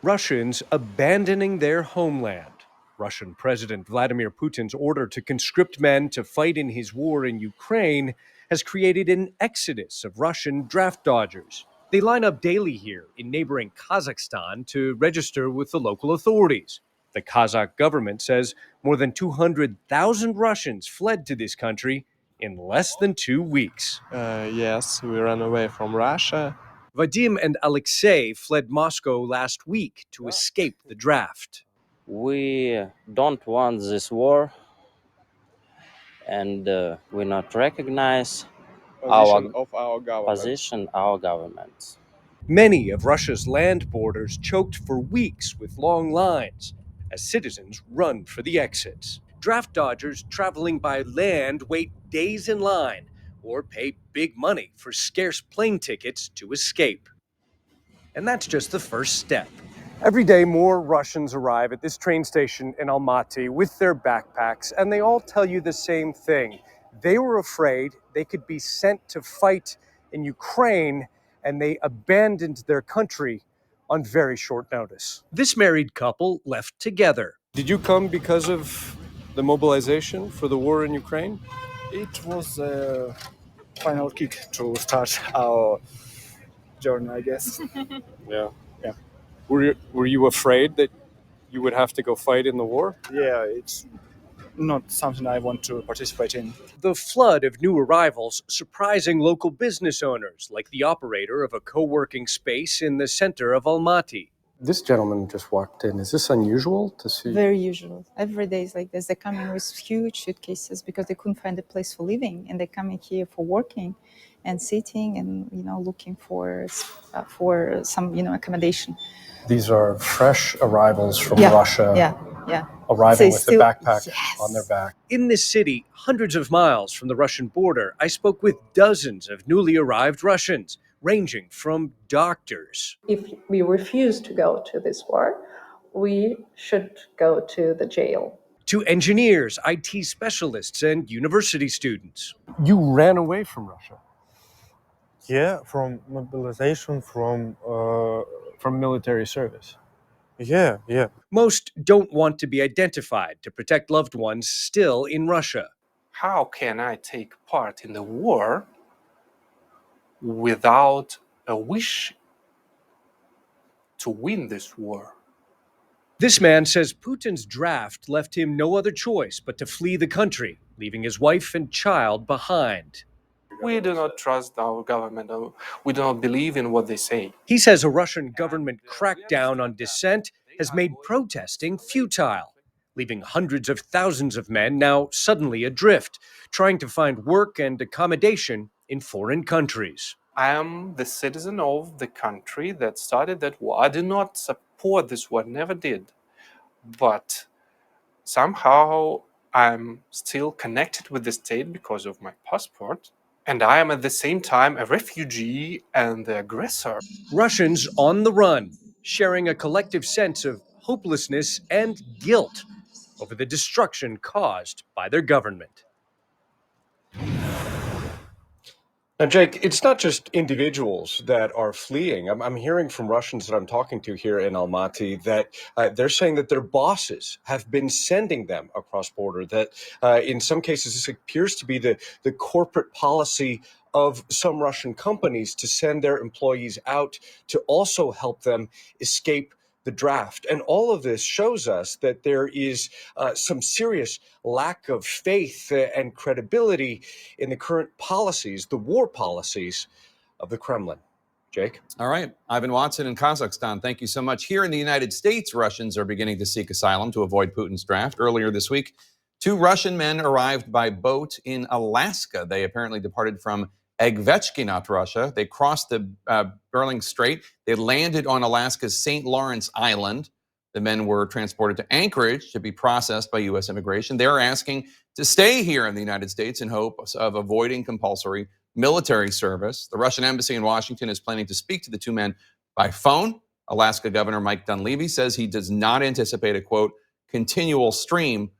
Russians abandoning their homeland. Russian President Vladimir Putin's order to conscript men to fight in his war in Ukraine has created an exodus of Russian draft dodgers. They line up daily here in neighboring Kazakhstan to register with the local authorities. The Kazakh government says more than 200,000 Russians fled to this country in less than 2 weeks. Yes, we ran away from Russia. Vadim and Alexei fled Moscow last week to escape the draft. We don't want this war, and we not recognize Position of our government. position, our government. Many of Russia's land borders choked for weeks with long lines as citizens run for the exits. Draft dodgers traveling by land wait days in line or pay big money for scarce plane tickets to escape. And that's just the first step. Every day, more Russians arrive at this train station in Almaty with their backpacks, and they all tell you the same thing. They were afraid they could be sent to fight in Ukraine, and they abandoned their country on very short notice. This married couple left together. Did you come because of the mobilization for the war in Ukraine? It was a final kick to start our journey, I guess. Yeah. Yeah. Were you afraid that you would have to go fight in the war? Yeah, it's not something I want to participate in. The flood of new arrivals surprising local business owners, like the operator of a co-working space in the center of Almaty. This gentleman just walked in. Is this unusual to see? Very usual. Every day is like this. They come in with huge suitcases because they couldn't find a place for living, and they come in here for working and sitting and looking for some accommodation. These are fresh arrivals from Russia. Yeah. Arriving So with the backpack on their back. In this city, hundreds of miles from the Russian border, I spoke with dozens of newly arrived Russians, ranging from doctors. If we refuse to go to this war, we should go to the jail. To engineers, IT specialists, and university students. You ran away from Russia. Yeah, from mobilization, from Military service. yeah. Most don't want to be identified to protect loved ones still in Russia. How can I take part in the war without a wish to win this war? This man says Putin's draft left him no other choice but to flee the country, leaving his wife and child behind. We do not trust our government. We do not believe in what they say. He says a Russian government crackdown on dissent has made protesting futile, leaving hundreds of thousands of men now suddenly adrift, trying to find work and accommodation in foreign countries. I am the citizen of the country that started that war. I do not support this war, never did. But somehow I'm still connected with the state because of my passport. And I am at the same time a refugee and the aggressor. Russians on the run, sharing a collective sense of hopelessness and guilt over the destruction caused by their government. Now, Jake, it's not just individuals that are fleeing. I'm hearing from Russians that I'm talking to here in Almaty that they're saying that their bosses have been sending them across border, that in some cases this appears to be the corporate policy of some Russian companies to send their employees out to also help them escape the draft. And all of this shows us that there is some serious lack of faith and credibility in the current policies, the war policies of the Kremlin. Jake? All right. Ivan Watson in Kazakhstan, thank you so much. Here in the United States, Russians are beginning to seek asylum to avoid Putin's draft. Earlier this week, 2 Russian men arrived by boat in Alaska. They apparently departed from Agvechkinat, Russia. They crossed the Bering Strait. They landed on Alaska's St. Lawrence Island. The men were transported to Anchorage to be processed by U.S. immigration. They're asking to stay here in the United States in hopes of avoiding compulsory military service. The Russian embassy in Washington is planning to speak to the 2 men by phone. Alaska Governor Mike Dunleavy says he does not anticipate a, quote, continual stream